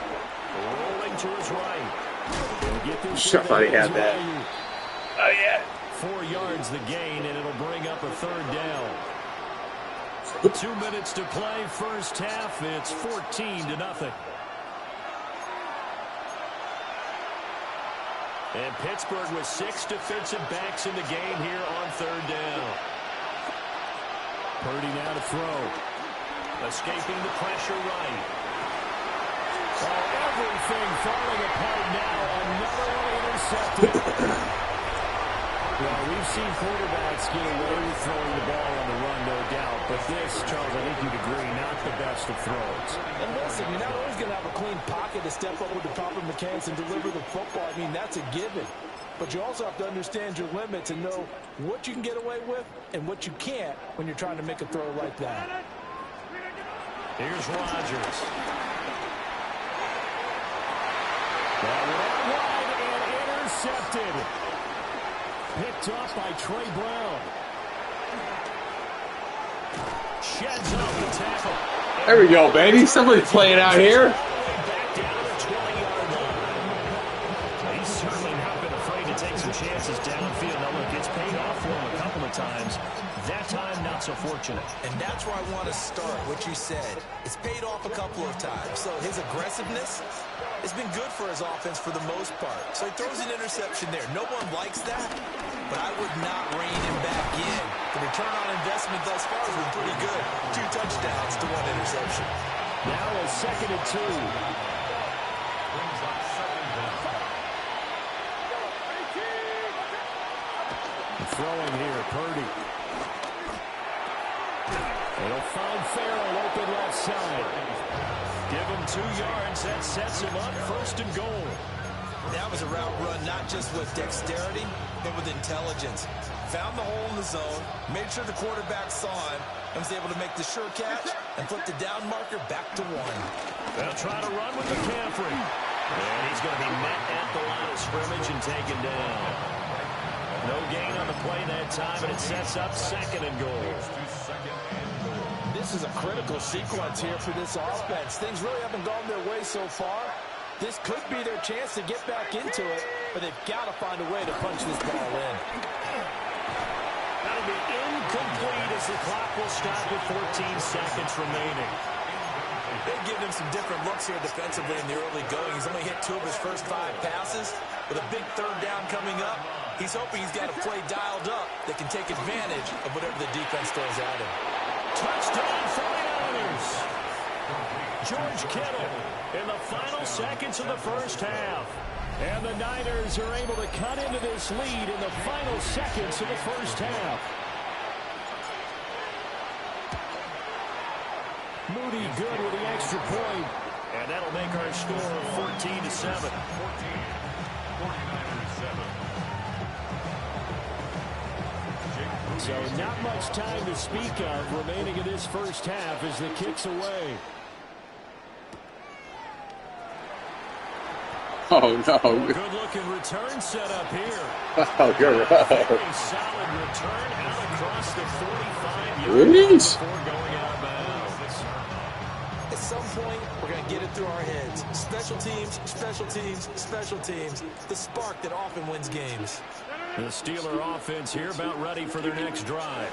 Rolling to his right. Somebody had that. Oh, yeah. 4 yards the gain, and it'll bring up a 3rd down. 2 minutes to play, 1st half. It's 14-0. And Pittsburgh with 6 defensive backs in the game here on 3rd down. Purdy now to throw. Escaping the pressure right. Oh, everything falling apart now. Another one intercepted. Well, we've seen quarterbacks get away with throwing the ball on the run, no doubt. But this, Charles, I think you'd agree, not the best of throws. And listen, you're not always going to have a clean pocket to step up with the proper mechanics and deliver the football. I mean, that's a given. But you also have to understand your limits and know what you can get away with and what you can't when you're trying to make a throw like that. Here's Rodgers. That went out wide and intercepted. Picked up by Trey Brown. Sheds off the tackle. There we go, baby. Somebody's playing out here. Back down to the 20-yard line. He's certainly not been afraid to take some chances downfield. Now, look, it's paid off for him a couple of times. That time, not so fortunate. And that's where I want to start, what you said. It's paid off a couple of times. So his aggressiveness has been good for his offense for the most part. So he throws an interception there. No one likes that, but I would not rein him back in. The return on investment thus far has been pretty good. 2 touchdowns to 1 interception. Now a 2nd and 2. Throwing here, Purdy. They'll find Farrell open left side. Give him 2 yards. That sets him up 1st and goal. That was a route run not just with dexterity, but with intelligence. Found the hole in the zone, made sure the quarterback saw it, and was able to make the sure catch and flip the down marker back to 1. They'll try to run with McCaffrey. And he's going to be met at the line of scrimmage and taken down. No gain on the play that time, and it sets up 2nd and goal. This is a critical sequence here for this offense. Things really haven't gone their way so far. This could be their chance to get back into it, but they've got to find a way to punch this ball in. That'll be incomplete as the clock will stop with 14 seconds remaining. They've given him some different looks here defensively in the early going. He's only hit 2 of his first 5 passes. With a big 3rd down coming up, he's hoping he's got a play dialed up that can take advantage of whatever the defense throws at him. Touchdown 49ers. George Kittle in the final seconds of the first half. And the Niners are able to cut into this lead in the final seconds of the first half. Moody good with the extra point. And that'll make our score 14-7. So not much time to speak of remaining in this first half as the kick's away. Oh, no. Good-looking return set up here. Oh, good. Very solid return out across the 45-yard Really? line before going out of bounds. At some point, we're going to get it through our heads. Special teams, special teams, special teams. The spark that often wins games. The Steeler offense here about ready for their next drive.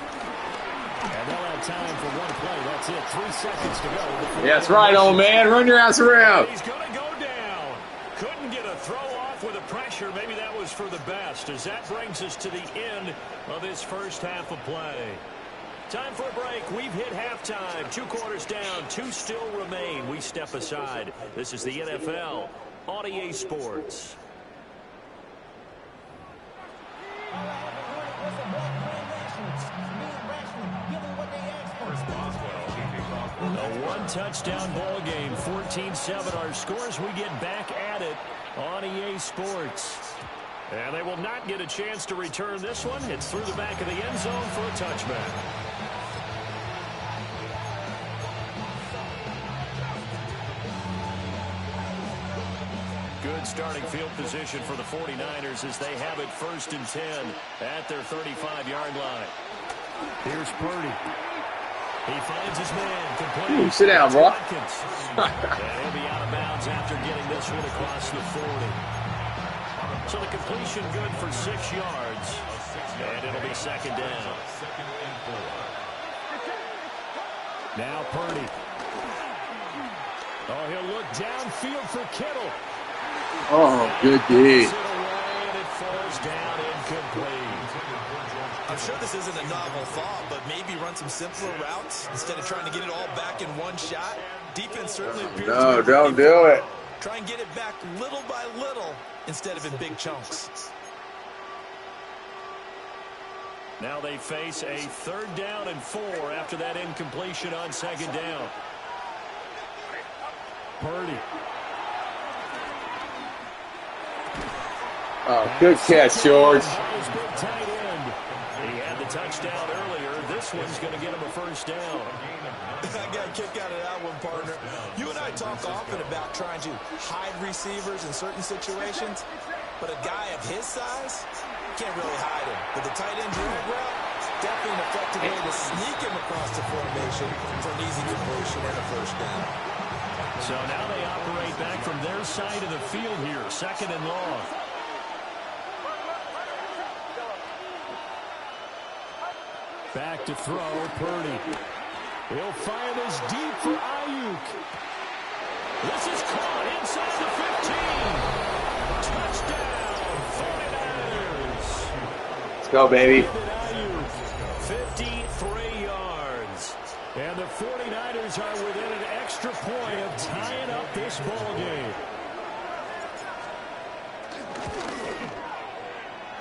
And they'll have time for one play. That's it. 3 seconds to go. Yeah, that's right, old man. Run your ass around. He's going to go down. Couldn't get a throw off with the pressure. Maybe that was for the best, as that brings us to the end of this first half of play. Time for a break. We've hit halftime. 2 quarters down. 2 still remain. We step aside. This is the NFL on EA Sports. A 1-touchdown ball game, 14-7. Our scores, we get back at it on EA Sports. And they will not get a chance to return this one. It's through the back of the end zone for a touchback. Good starting field position for the 49ers as they have it 1st and 10 at their 35-yard line. Here's Purdy. He finds his man. Complete. Ooh, sit down, bro. And he'll be out of bounds after getting this one across the 40. So the completion good for 6 yards. And it'll be 2nd down. Now Purdy. Oh, he'll look downfield for Kittle. Oh, good D. And it falls down incomplete. I'm sure this isn't a novel thought, but maybe run some simpler routes instead of trying to get it all back in one shot. Defense certainly appears No, don't do it. Try and get it back little by little instead of in big chunks. Now they face a 3rd down and 4 after that incompletion on 2nd down. Purdy. Oh, good catch, George. He had the touchdown earlier. This one's going to get him a 1st down. I got a kick out of that one, partner. You and I talk often about trying to hide receivers in certain situations, but a guy of his size can't really hide him. But the tight end drag route, definitely an effective way to sneak him across the formation for an easy completion and a 1st down. So now they operate back from their side of the field here, 2nd and long. Back to throw, Purdy. He'll fire this deep for Ayuk. This is caught inside the 15. Touchdown, 49ers. Let's go, baby. 53 yards. And the 49ers are within an extra point of tying up this ball game.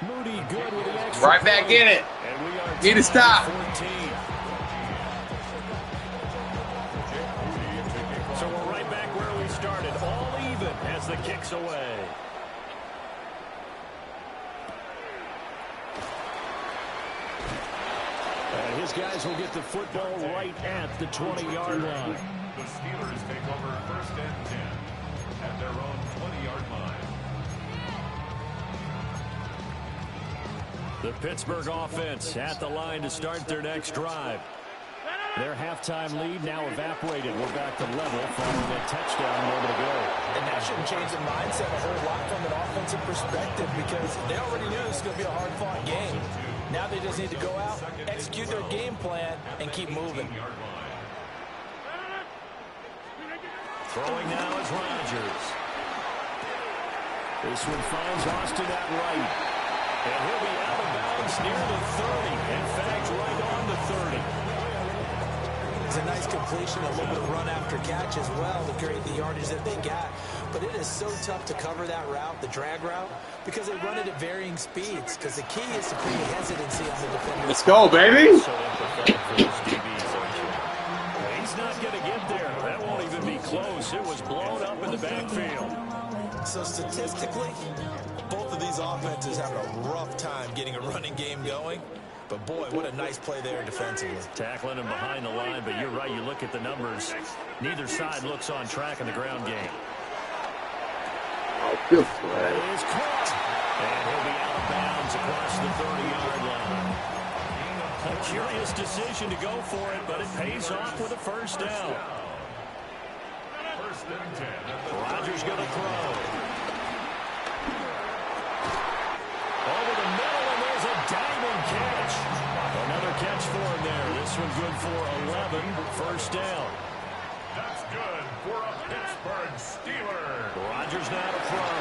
Moody good with the extra Right back in it. Need to stop. 14. So we're right back where we started, all even as the kick's away. And his guys will get the football right at the 20-yard line. The Steelers take over 1st and 10 at their own 20-yard line. The Pittsburgh offense at the line to start their next drive. Their halftime lead now evaporated. We're back to level following a touchdown a moment ago. And that shouldn't change the mindset a whole lot from an offensive perspective because they already knew this was going to be a hard-fought game. Now they just need to go out, execute their game plan, and keep moving. Throwing now is Rodgers. This one finds Austin at right. And he'll be out of bounds near the 30. In fact, right on the 30. It's a nice completion, a little bit of run after catch as well to create the yardage that they got. But it is so tough to cover that route, the drag route, because they run it at varying speeds. Because the key is to create hesitancy on the defender. Let's go, baby. So he's not going to get there. That won't even be close. It was blown up in the backfield. So statistically, both of these offenses have a rough time getting a running game going. But, boy, what a nice play there defensively. Tackling him behind the line, but you're right. You look at the numbers. Neither side looks on track in the ground game. Oh, good play. It is caught. And he'll be out of bounds across the 30-yard line. A curious decision to go for it, but it pays off with a 1st down. 1st and 10. Rodgers going to throw. Over the middle, and there's a diamond catch. Another catch for him there. This one good for 11. 1st down. That's good for a Pittsburgh Steeler. Rodgers now to throw.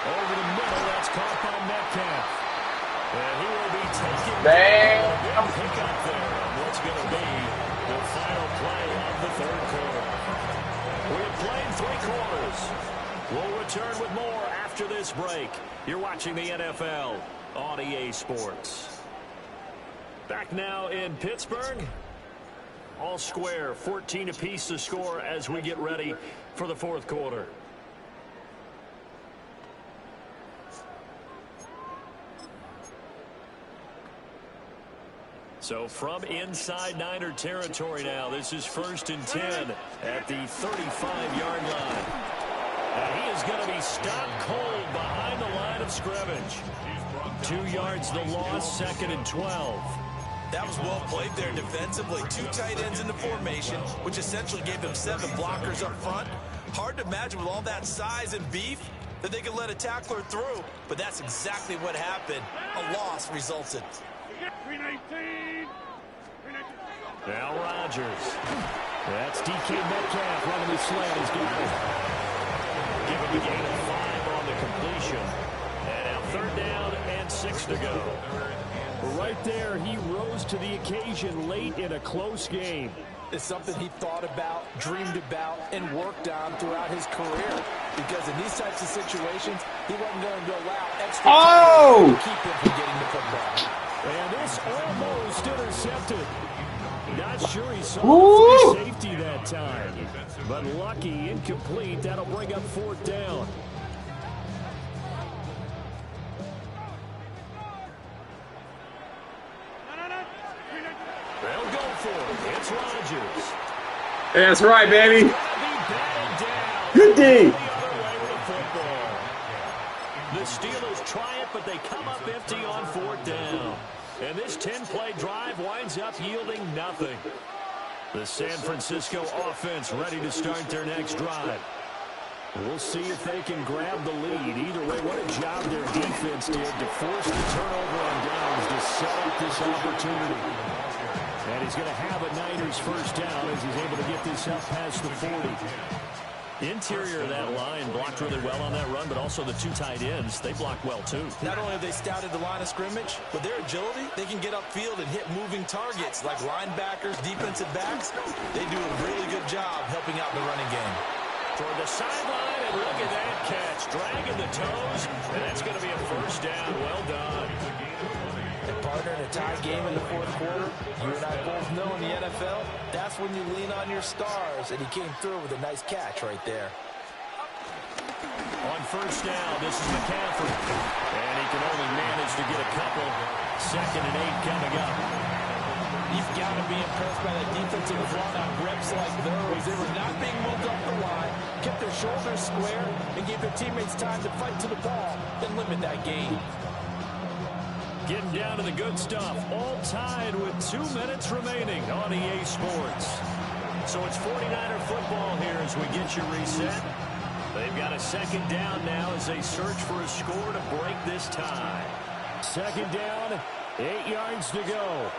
Over the middle, that's caught by Metcalf. And he will be taking a pick up there on what's going to be the final play of the 3rd quarter. We have played 3 quarters. We'll return with more after this break. You're watching the NFL on EA Sports. Back now in Pittsburgh. All square, 14 apiece to score as we get ready for the 4th quarter. So from inside Niner territory now, this is 1st and 10 at the 35-yard line. And he is going to be stopped cold behind the line of scrimmage. 2 yards the loss, 2nd and 12. That was well played there defensively. 2 tight ends in the formation, which essentially gave them 7 blockers up front. Hard to imagine with all that size and beef that they could let a tackler through, but that's exactly what happened. A loss resulted. Now Rodgers. That's DK Metcalf running the slant. He's got it. Give him a gain of 5 on the completion. And now 3rd down and 6 to go. Right there, he rose to the occasion late in a close game. is something he thought about, dreamed about, and worked on throughout his career. Because in these types of situations, he wasn't going to allow extra time to keep him from getting the football. And this almost intercepted. Not sure he saw the safety that time. But lucky, incomplete. That'll bring up 4th down. They'll go for it. It's Rodgers. That's right, baby. Good D. The Steelers try it, but they come up empty on 4th down. And this 10-play drive winds up yielding nothing. The San Francisco offense ready to start their next drive. We'll see if they can grab the lead. Either way, what a job their defense did to force the turnover on downs to set up this opportunity. And he's going to have a Niners first down as he's able to get this up past the 40. Interior of that line blocked really well on that run, but also the 2 tight ends, they blocked well too. Not only have they scouted the line of scrimmage, but their agility, they can get upfield and hit moving targets like linebackers, defensive backs. They do a really good job helping out the running game. Toward the sideline, and look at that catch. Dragging the toes, and that's going to be a first down. Well done. And partner, in a tie game in the 4th quarter, you and I both know in the NFL, that's when you lean on your stars, and he came through with a nice catch right there. On first down, this is McCaffrey. And he can only manage to get a couple. 2nd and 8 coming up. You've got to be impressed by the defensive front on reps like those. They were not being moved up the line, kept their shoulders square, and gave their teammates time to fight to the ball and limit that gain. Getting down to the good stuff. All tied with 2 minutes remaining on EA Sports. So it's 49er football here as we get you reset. They've got a 2nd down now as they search for a score to break this tie. 2nd down, 8 yards to go.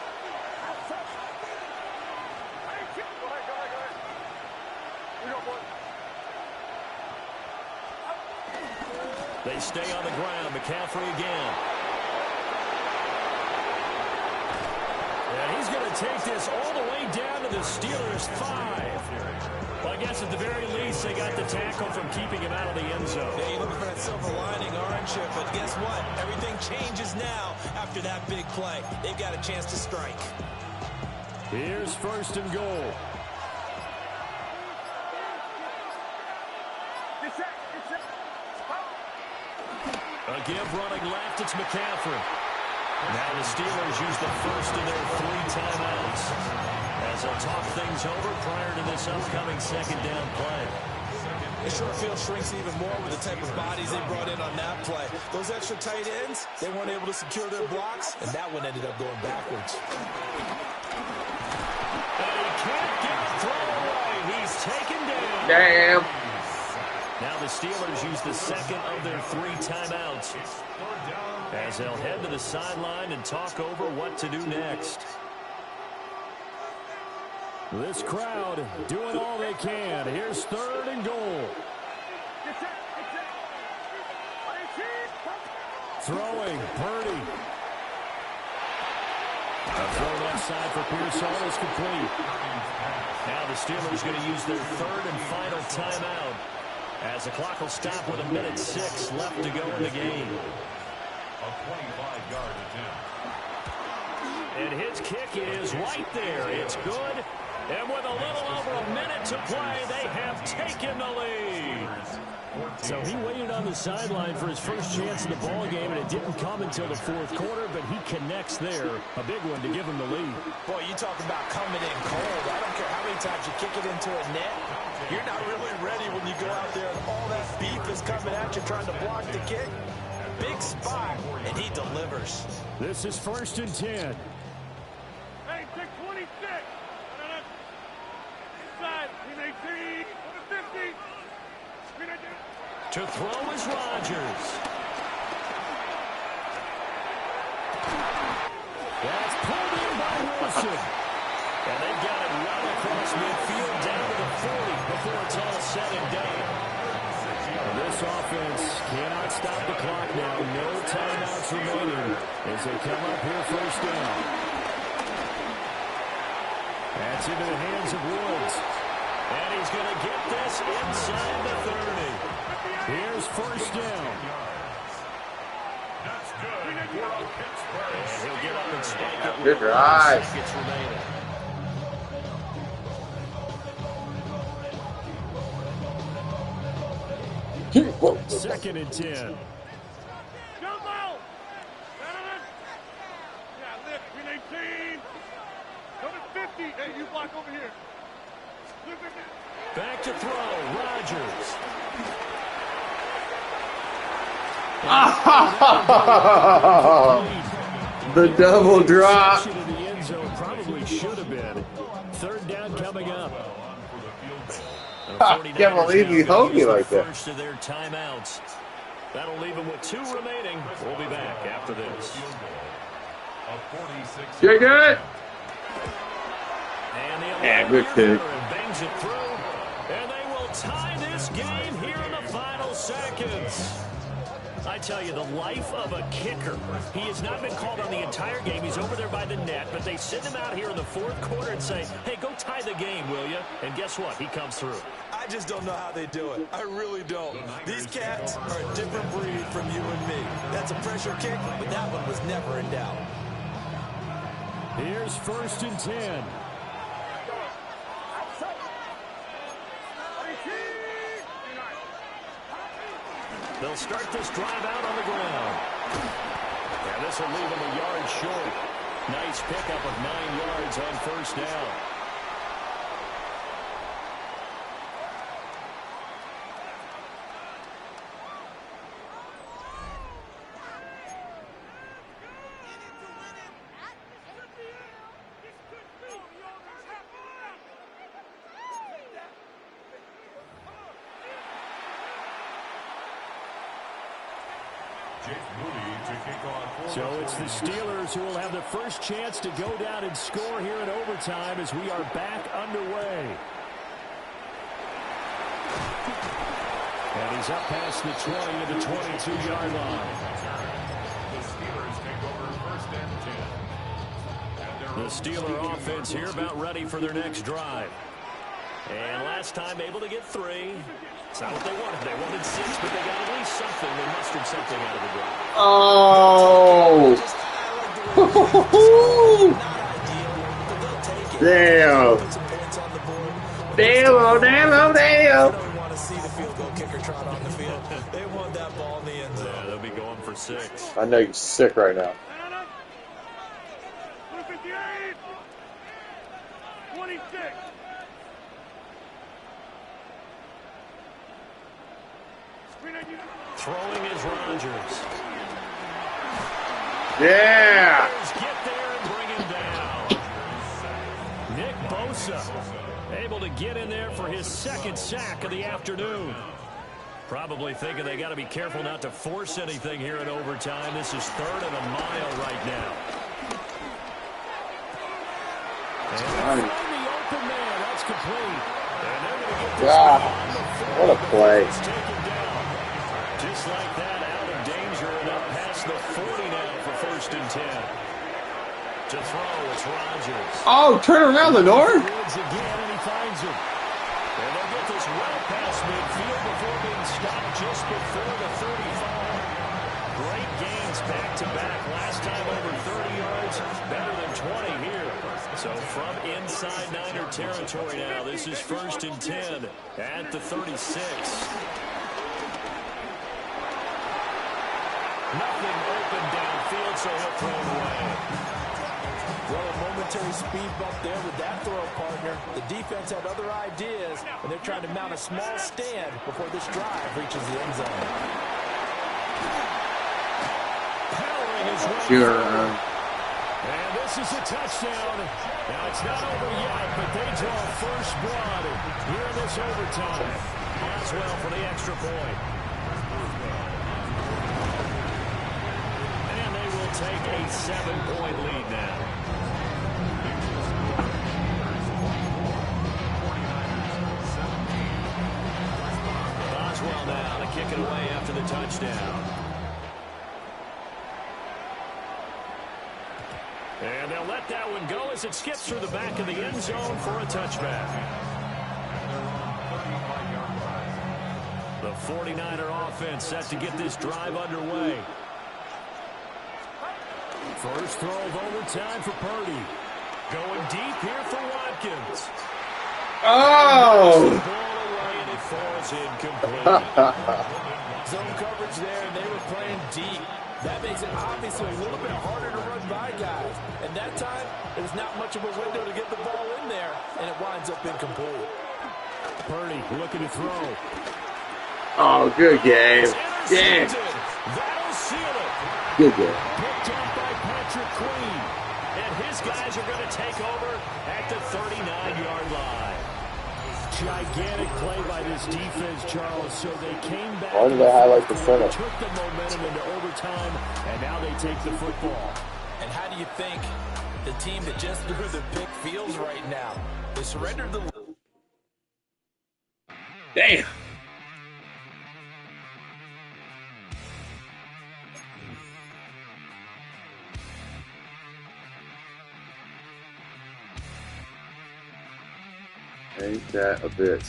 They stay on the ground. McCaffrey again. And he's going to take this all the way down to the Steelers' 5. Well, I guess at the very least, they got the tackle from keeping him out of the end zone. Yeah, you're looking for that silver lining, aren't you? But guess what? Everything changes now after that big play. They've got a chance to strike. Here's 1st and goal. Again, running left, it's McCaffrey. Now the Steelers use the first of their 3 timeouts as they'll talk things over prior to this upcoming 2nd down play. The short field shrinks even more with the type of bodies they brought in on that play. Those extra tight ends, they weren't able to secure their blocks, and that one ended up going backwards. And he can't get a throw away. He's taken down. Damn. Now the Steelers use the 2nd of their 3 timeouts as they'll head to the sideline and talk over what to do next. This crowd doing all they can. Here's 3rd and goal. Throwing, Purdy. A throw left side for Pearsall is complete. Now the Steelers going to use their 3rd and final timeout as the clock will stop with 1:06 left to go in the game. A 25-yard attempt. And his kick is right there. It's good. And with a little over a minute to play, they have taken the lead. So he waited on the sideline for his first chance in the ball game, and it didn't come until the 4th quarter, but he connects there. A big one to give him the lead. Boy, you talk about coming in cold. I don't care how many times you kick it into a net. You're not really ready when you go out there and all that beef is coming at you trying to block the kick. Big spot, and he delivers. This is 1st and 10. Hey, take 26. Inside, team 18, 50. To throw is Rodgers. That's pulled in by Wilson. And they've got it right across midfield down to the 40 before it's all said and done. This offense cannot stop the clock now. No timeouts remaining as they come up here 1st down. And Gets into the hands of Woods. And he's going to get this inside the 30. Here's first down. That's good for a Pittsburgh. And he'll get up and spike it. Good drive. Seconds remaining. Second and 10. Jump out! Yeah, lift. Green 18. Go to 50. Hey, you block over here. Back to throw. Rodgers. The double drop. The end zone probably should have been. Third down coming up. I can't believe you hold me like that. First of their timeouts. That'll leave them with 2 remaining. We'll be back after this. You're good. And yeah, good kick. Bangs it through. And they will tie this game here in the final seconds. I tell you, the life of a kicker. He has not been called on the entire game. He's over there by the net, but they send him out here in the fourth quarter and say, hey, go tie the game, will you? And guess what? He comes through. I just don't know how they do it. I really don't. These cats are a different breed from you and me. That's a pressure kick, but that one was never in doubt. Here's first and 10. They'll start this drive out on the ground. And this will leave them a yard short. Nice pickup of 9 yards on first down. So it's the Steelers who will have the first chance to go down and score here in overtime as we are back underway. And he's up past the 20 to the 22-yard line. The Steelers take over first and 10. The Steeler offense here about ready for their next drive. And last time able to get 3. It's not what they wanted. They wanted 6, but they got at least something. They mustered something out of the drive. Oh! Damn! Damn! Oh, damn! Oh, damn! They don't want to see the field goal kicker trot on the field. They want that ball in the end zone. Yeah, they'll be going for 6. I know you're sick right now. 26. Throwing is Rodgers. Yeah! Get there and bring him down. Nick Bosa able to get in there for his second sack of the afternoon. Probably thinking they got to be careful not to force anything here in overtime. This is 3rd and a mile right now. And they find the open man. That's complete. And they're going to get this what a play. Just like that, out of danger and up past the 40 now for first and 10. To throw, it's Rodgers. Oh, turn around, Lenore. Woods again, and he finds him. And they'll get this well past midfield before being stopped just before the 35. Great gains back-to-back. Last time over 30 yards, better than 20 here. So from inside Niner territory now, this is first and 10 at the 36. Nothing open downfield, so he'll throw it away. Well, a momentary speed bump there with that throw, partner. The defense had other ideas, and they're trying to mount a small stand before this drive reaches the end zone. Powering his way Sure. and this is a touchdown. Now, it's not over yet, but they draw first blood here in this overtime. Boswell for the extra point. And they will take a 7-point lead now. Boswell now to kick it away after the touchdown. And they'll let that one go as it skips through the back of the end zone for a touchback. The 49er offense set to get this drive underway. First throw of overtime for Purdy. Going deep here for Watkins. Oh! And it falls incomplete. Zone coverage there, and they were playing deep. That makes it obviously a little bit harder to run by guys. And that time, there's not much of a window to get the ball in there, and it winds up incomplete. Purdy looking to throw. Oh, good game. Yeah. That'll seal it. Good game. Picked up by Patrick Queen. And his guys are going to take over at the 39-yard line. Gigantic play by this defense, Charles, so they came back. Why did they highlight the center? Took the momentum into overtime, and now they take the football. And how do you think the team that just threw the pick feels right now? They surrendered the... Damn. Ain't that a bit?